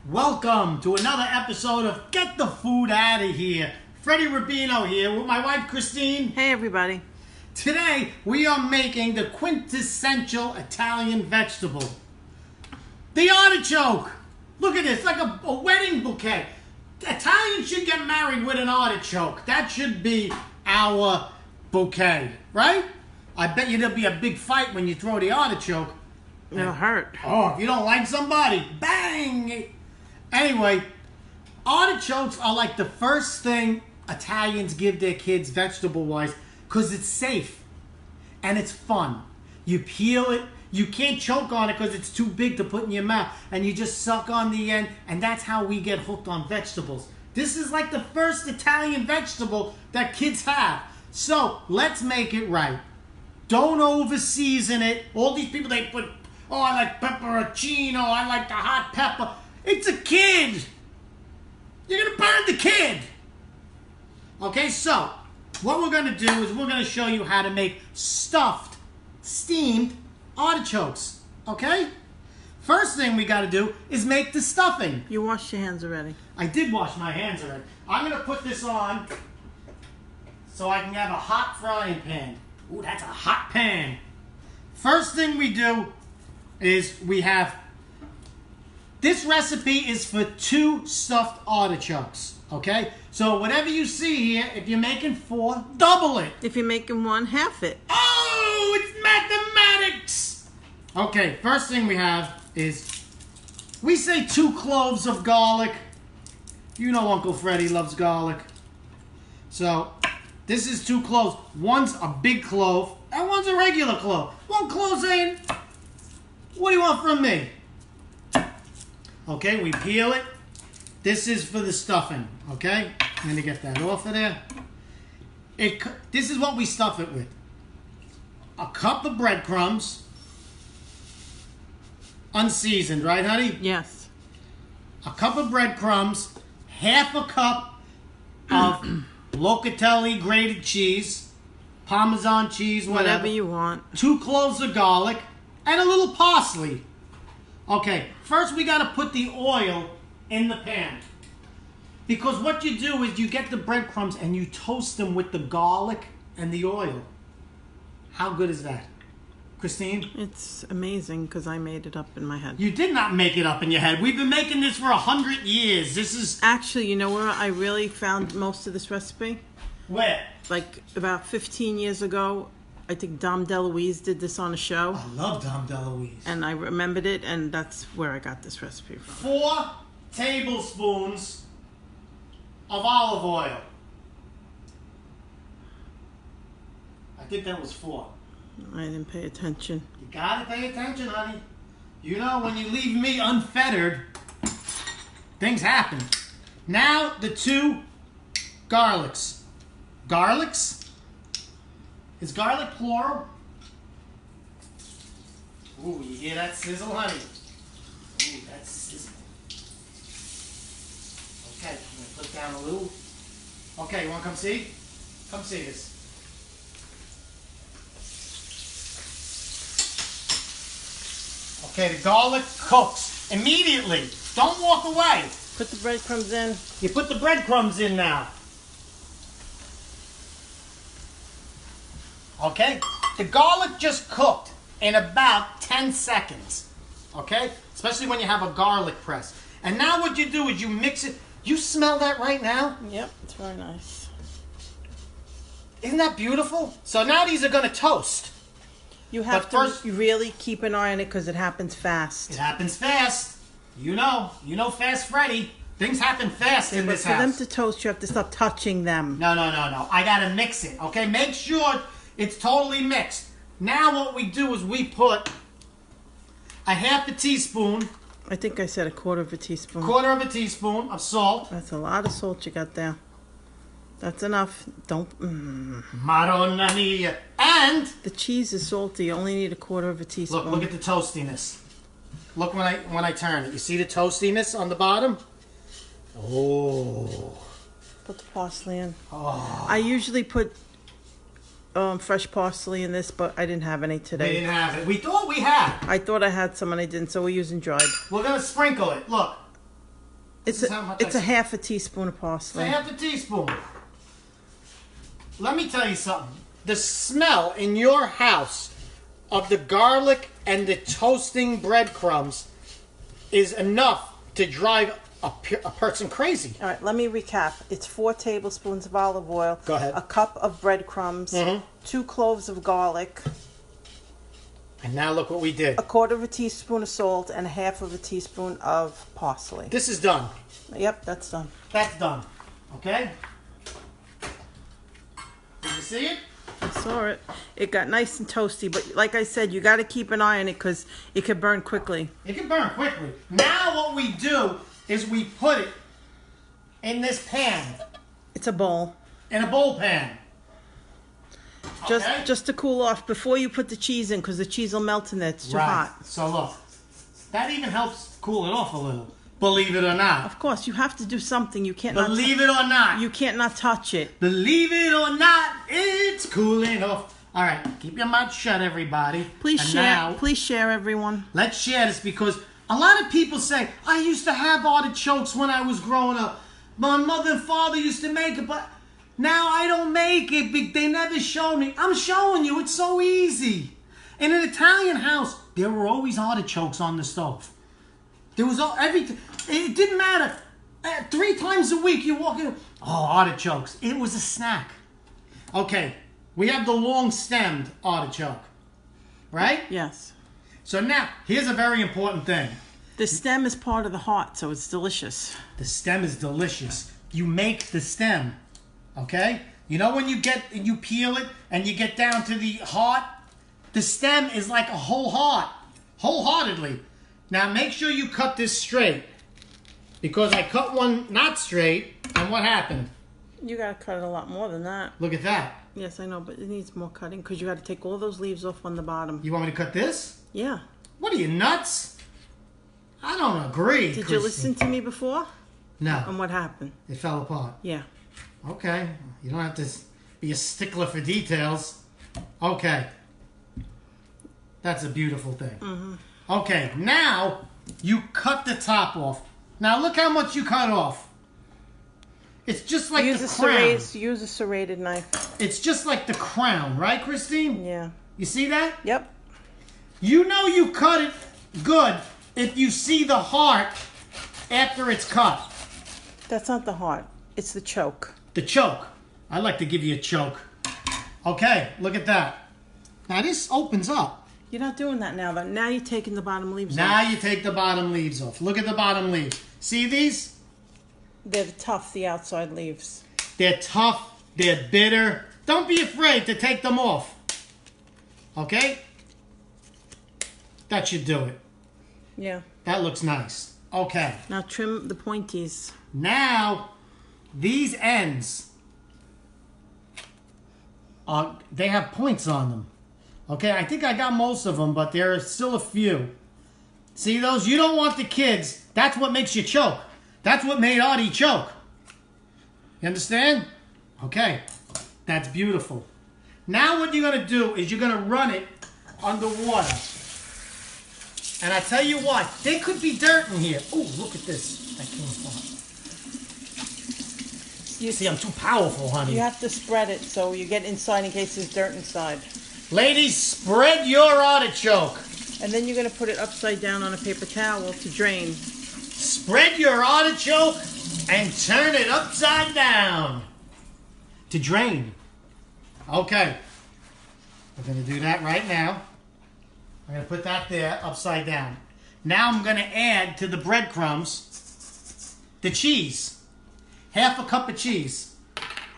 Welcome to another episode of Get the Food Out of Here. Freddie Rubino here with my wife Christine. Hey everybody. Today we are making the quintessential Italian vegetable. The artichoke. Look at this, like a wedding bouquet. Italians should get married with an artichoke. That should be our bouquet, right? I bet you there'll be a big fight when you throw the artichoke. It'll hurt. Oh, if you don't like somebody, bang! Anyway, artichokes are like the first thing Italians give their kids vegetable-wise because it's safe and it's fun. You peel it, you can't choke on it because it's too big to put in your mouth, and you just suck on the end, and that's how we get hooked on vegetables. This is like the first Italian vegetable that kids have. So, let's make it right. Don't over-season it. All these people, they put, oh, I like pepperoncino, I like the hot pepper. It's a kid. You're going to burn the kid. Okay, so what we're going to do is we're going to show you how to make stuffed, steamed artichokes. Okay? First thing we got to do is make the stuffing. You washed your hands already. I did wash my hands already. I'm going to put this on so I can have a hot frying pan. Ooh, that's a hot pan. First thing we do is we have... This recipe is for 2 stuffed artichokes, okay? So whatever you see here, if you're making 4, double it. If you're making 1, half it. Oh, it's mathematics! Okay, first thing we have is, we say 2 cloves of garlic. You know Uncle Freddie loves garlic. So, this is 2 cloves. One's a big clove, and one's a regular clove. 1 clove saying, what do you want from me? Okay, we peel it. This is for the stuffing, okay? I'm going to get that off of there. This is what we stuff it with. A cup of breadcrumbs, unseasoned, right, honey? Yes. A cup of breadcrumbs, half a cup of locatelli grated cheese, Parmesan cheese, whatever you want. 2 cloves of garlic, and a little parsley. Okay, first we got to put the oil in the pan. Because what you do is you get the breadcrumbs and you toast them with the garlic and the oil. How good is that? Christine? It's amazing because I made it up in my head. You did not make it up in your head. We've been making this for 100 years. This is... Actually, you know where I really found most of this recipe? Where? Like about 15 years ago. I think Dom DeLuise did this on a show. I love Dom DeLuise. And I remembered it, and that's where I got this recipe from. 4 tablespoons of olive oil. I think that was 4. I didn't pay attention. You gotta pay attention, honey. You know, when you leave me unfettered, things happen. Now, the 2 garlics. Garlics? Is garlic plural? Ooh, you hear that sizzle, honey? Ooh, that's sizzle. Okay, I'm gonna put down a little. Okay, you wanna come see? Come see this. Okay, the garlic cooks immediately. Don't walk away. Put the breadcrumbs in. You put the breadcrumbs in now. Okay? The garlic just cooked in about 10 seconds. Okay? Especially when you have a garlic press. And now what you do is you mix it. You smell that right now? Yep, it's very nice. Isn't that beautiful? So now these are going to toast. You have to really keep an eye on it because it happens fast. It happens fast. You know Fast Freddy. Things happen fast in this house. For them to toast, you have to stop touching them. No. I got to mix it. Okay? Make sure it's totally mixed. Now what we do is we put a half a teaspoon. I think I said a quarter of a teaspoon. Quarter of a teaspoon of salt. That's a lot of salt you got there. That's enough. Don't... Madonna mia. And... The cheese is salty. You only need a quarter of a teaspoon. Look at the toastiness. Look when I turn it. You see the toastiness on the bottom? Oh. Put the parsley in. Oh. I usually put fresh parsley in this, but I didn't have any today. We didn't have it. We thought we had. I thought I had some and I didn't, so we're using dried. We're going to sprinkle it. Look. It's a half a teaspoon of parsley. It's a half a teaspoon. Let me tell you something. The smell in your house of the garlic and the toasting breadcrumbs is enough to drive a person crazy. All right, let me recap. It's 4 tablespoons of olive oil. Go ahead. A cup of breadcrumbs. 2 cloves of garlic. And now look what we did. A quarter of a teaspoon of salt and a half of a teaspoon of parsley. This is done. Yep, that's done. That's done. Okay? Did you see it? I saw it. It got nice and toasty, but like I said, you got to keep an eye on it because it could burn quickly. It can burn quickly. Now what we do is we put it in this pan. It's a bowl. In a bowl pan. Okay? Just to cool off before you put the cheese in, because the cheese will melt in there. It's too hot. So look, that even helps cool it off a little. Believe it or not. Of course, you have to do something. You can't. Believe it or not. You can't not touch it. Believe it or not, it's cooling off. All right, keep your mouth shut, everybody. Please and share. Now, please share, everyone. let's share this because a lot of people say, I used to have artichokes when I was growing up. My mother and father used to make it, but now I don't make it. They never showed me. I'm showing you. It's so easy. In an Italian house, there were always artichokes on the stove. There was everything. It didn't matter. 3 times a week you walk in. Oh, artichokes. It was a snack. Okay, we have the long-stemmed artichoke, right? Yes. So now, here's a very important thing. The stem is part of the heart, so it's delicious. The stem is delicious. You make the stem, okay? You know when you peel it and you get down to the heart? The stem is like a whole heart, wholeheartedly. Now make sure you cut this straight because I cut one not straight and what happened? You got to cut it a lot more than that. Look at that. Yes, I know, but it needs more cutting because you got to take all those leaves off on the bottom. You want me to cut this? Yeah. What are you, nuts? I don't agree. Did you listen to me before? No. And what happened? It fell apart. Yeah. Okay. You don't have to be a stickler for details. Okay. That's a beautiful thing. Okay, now you cut the top off. Now look how much you cut off. It's just like the crown. Use a serrated knife. It's just like the crown, right, Christine? Yeah. You see that? Yep. You know you cut it good if you see the heart after it's cut. That's not the heart. It's the choke. The choke. I'd like to give you a choke. Okay, look at that. Now this opens up. You're not doing that now, though. Now you're taking the bottom leaves off. Now you take the bottom leaves off. Look at the bottom leaves. See these? They're tough, the outside leaves. They're tough. They're bitter. Don't be afraid to take them off. Okay? That should do it. Yeah. That looks nice. Okay. Now trim the pointies. Now, these ends, they have points on them. Okay, I think I got most of them, but there are still a few. See those? You don't want the kids. That's what makes you choke. That's what made Audie choke. You understand? Okay, that's beautiful. Now what you're going to do is you're going to run it under water. And I tell you what, there could be dirt in here. Oh, look at this. That came apart. You see, I'm too powerful, honey. You have to spread it so you get inside in case there's dirt inside. Ladies, spread your artichoke. And then you're going to put it upside down on a paper towel to drain. Spread your artichoke and turn it upside down to drain. Okay. We're going to do that right now. I'm going to put that there upside down. Now I'm going to add to the breadcrumbs the cheese. Half a cup of cheese.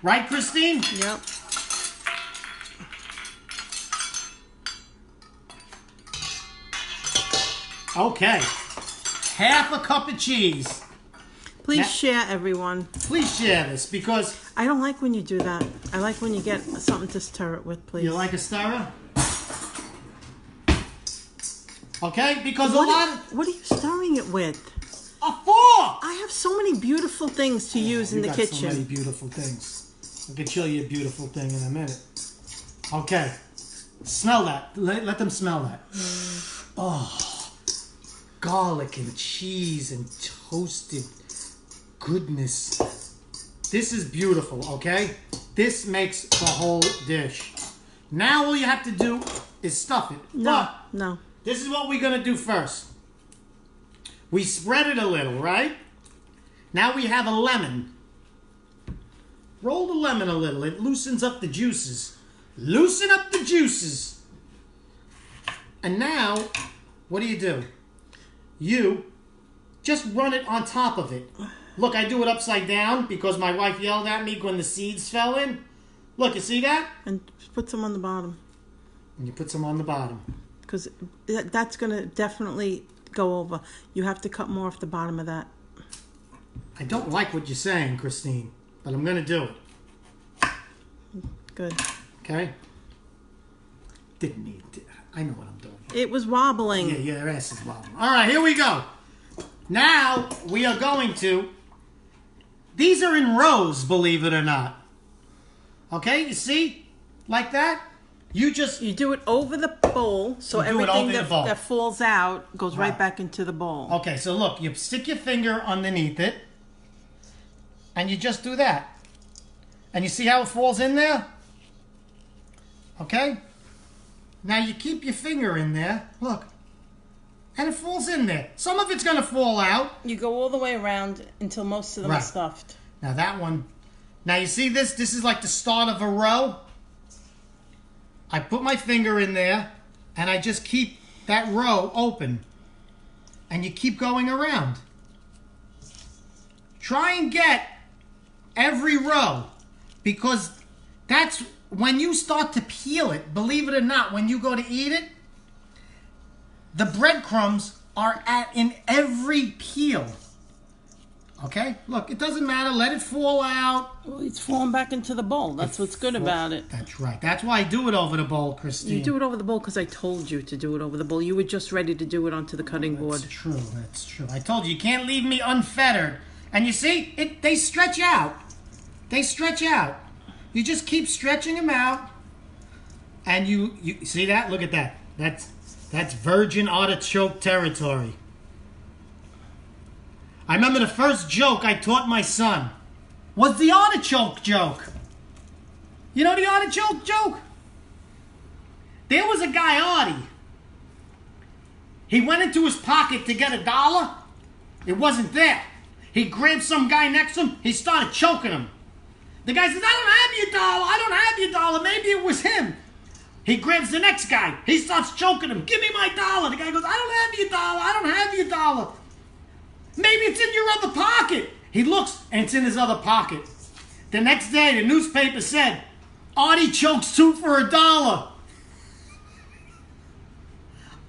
Right, Christine? Yep. Okay. Half a cup of cheese. Please share, everyone. Please share this because... I don't like when you do that. I like when you get something to stir it with, please. You like a stirrer? Okay? Because what are you stirring it with? A fork! I have so many beautiful things to use in the kitchen. So many beautiful things. I can show you a beautiful thing in a minute. Okay. Smell that. Let them smell that. Oh. Garlic and cheese and toasted goodness. This is beautiful, okay? This makes the whole dish. Now all you have to do is stuff it. No. This is what we're going to do first. We spread it a little, right? Now we have a lemon. Roll the lemon a little. It loosens up the juices. Loosen up the juices. And now, what do? You just run it on top of it. Look, I do it upside down because my wife yelled at me when the seeds fell in. Look, you see that? And put some on the bottom. And you put some on the bottom. Because that's going to definitely go over. You have to cut more off the bottom of that. I don't like what you're saying, Christine, but I'm going to do it. Good. Okay? Didn't need to. I know what I'm doing. It was wobbling. Yeah, your ass is wobbling. All right, here we go. Now we are going to... These are in rows, believe it or not. Okay, you see? Like that? You do it over the bowl, so everything that falls out goes right back into the bowl. Okay, so look, you stick your finger underneath it, and you just do that. And you see how it falls in there? Okay? Now you keep your finger in there, look, and it falls in there. Some of it's going to fall out. You go all the way around until most of them are stuffed. Now that one, now you see this? This is like the start of a row. I put my finger in there, and I just keep that row open. And you keep going around. Try and get every row, because that's when you start to peel it, believe it or not, when you go to eat it, the breadcrumbs are in every peel. Okay? Look, it doesn't matter. Let it fall out. Well, it's falling back into the bowl. That's what's good about it. That's right. That's why I do it over the bowl, Christine. You do it over the bowl because I told you to do it over the bowl. You were just ready to do it onto the cutting board. That's true. That's true. I told you can't leave me unfettered. And you see, they stretch out. They stretch out. You just keep stretching them out. And you see that? Look at that. That's virgin artichoke territory. I remember the first joke I taught my son was the artichoke joke. You know the artichoke joke? There was a guy, Artie. He went into his pocket to get $1. It wasn't there. He grabbed some guy next to him. He started choking him. The guy says, I don't have your $1. I don't have your $1. Maybe it was him. He grabs the next guy. He starts choking him. Give me my $1. The guy goes, I don't have your $1. I don't have your $1. Maybe it's in your other pocket. He looks, and it's in his other pocket. The next day, the newspaper said, artichokes 2 for $1.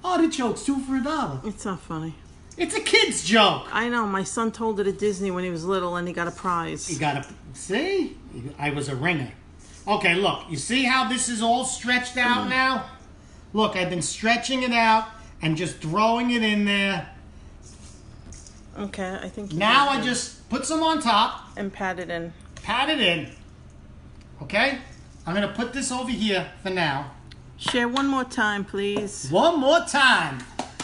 Artichokes 2 for $1. It's not funny. It's a kid's joke. I know. My son told it at Disney when he was little, and he got a prize. He got a... See? I was a ringer. Okay, look. You see how this is all stretched out now? Look, I've been stretching it out and just throwing it in there. Okay, I think... Now I just put some on top. And pat it in. Pat it in. Okay? I'm going to put this over here for now. Share one more time, please. One more time.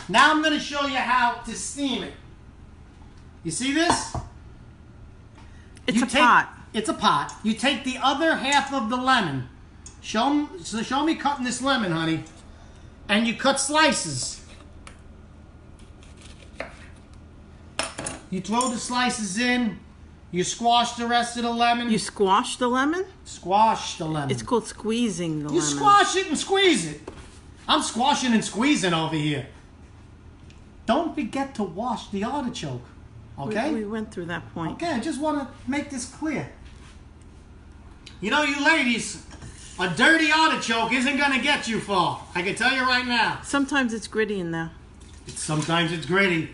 Now I'm going to show you how to steam it. You see this? It's a pot. It's a pot. You take the other half of the lemon. Show me cutting this lemon, honey. And you cut slices. You throw the slices in. You squash the rest of the lemon. You squash the lemon? Squash the lemon. It's called squeezing the lemon. You squash it and squeeze it. I'm squashing and squeezing over here. Don't forget to wash the artichoke. Okay? We went through that point. Okay, I just want to make this clear. You know, you ladies, a dirty artichoke isn't going to get you far. I can tell you right now. Sometimes it's gritty in there. Sometimes it's gritty.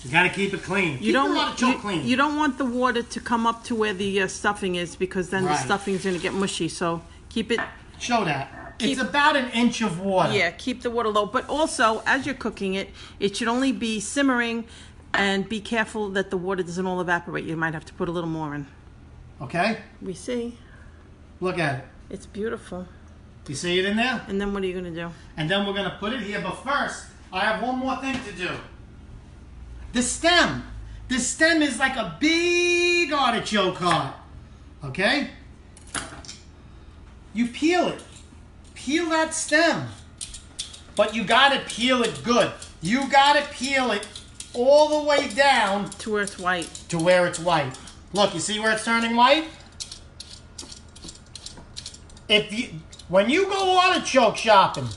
You got to keep it clean. Keep the artichoke clean. You don't want the water to come up to where the stuffing is, because then the stuffing is going to get mushy. So keep it... Show that. It's about an inch of water. Yeah, keep the water low. But also, as you're cooking it, it should only be simmering, and be careful that the water doesn't all evaporate. You might have to put a little more in. Okay? We see. Look at it. It's beautiful. You see it in there? And then what are you going to do? And then we're going to put it here. But first, I have one more thing to do. The stem. The stem is like a big artichoke heart. Okay? You peel it. Peel that stem. But you gotta peel it good. You gotta peel it all the way down To where it's white. to where it's white. Look, you see where it's turning white? When you go artichoke shopping,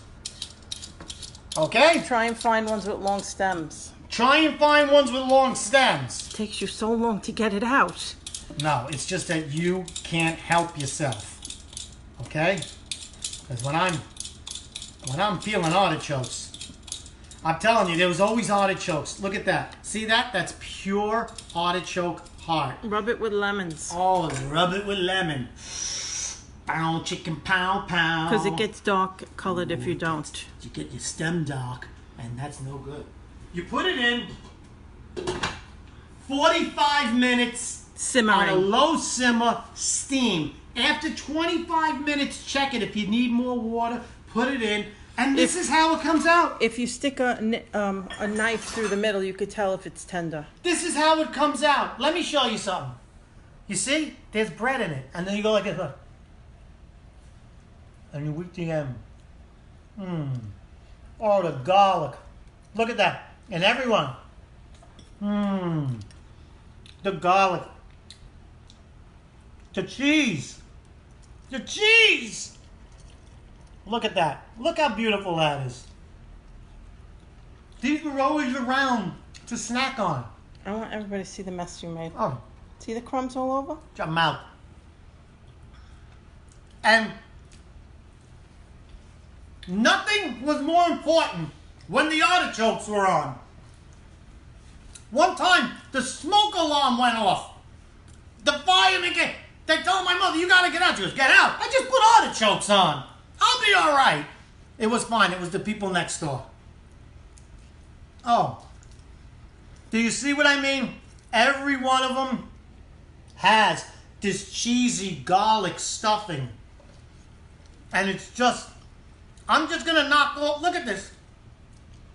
okay? Try and find ones with long stems. Try and find ones with long stems. It takes you so long to get it out. No, it's just that you can't help yourself. Okay? Because when I'm peeling artichokes, I'm telling you, there was always artichokes. Look at that. See that? That's pure artichoke heart. Rub it with lemons. Oh, rub it with lemon. Pound chicken, pound, pound. Because it gets dark colored if you don't. You get your stem dark, and that's no good. You put it in 45 minutes on a Simmering. low simmer, steam. After 25 minutes, check it. If you need more water, put it in. And this is how it comes out. If you stick a knife through the middle, you could tell if it's tender. This is how it comes out. Let me show you something. You see? There's bread in it. And then you go like this. Look. And you whip the end. Oh, the garlic. Look at that. And everyone. The garlic. The cheese. The cheese. Look at that. Look how beautiful that is. These were always around to snack on. I want everybody to see the mess you made. Oh, See the crumbs all over? your mouth. And nothing was more important when the artichokes were on. One time, the smoke alarm went off. The fireman came. They told my mother, you gotta get out. She goes, get out. I just put artichokes on. I'll be all right. It was fine. It was the people next door. Oh. Do you see what I mean? Every one of them has this cheesy garlic stuffing. And it's just, I'm just going to knock off, look at this.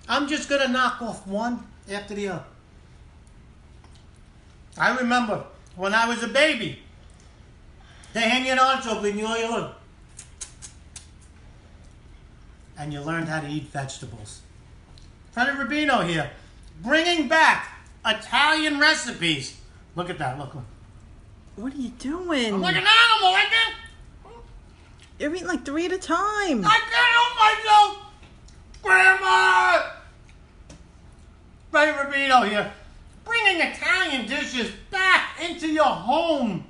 I'm just going to knock off one after the other. I remember when I was a baby, they hand you an artichoke and you look. And you learned how to eat vegetables. Freddie Rubino here, bringing back Italian recipes. Look at that, look. What are you doing? I'm like an animal, I can't. You're eating like 3 at a time. I can't help myself! Grandma! Freddie Rubino here, bringing Italian dishes back into your home.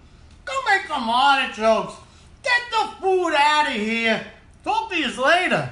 Go make some artichokes. Get the food out of here. Talk to you later.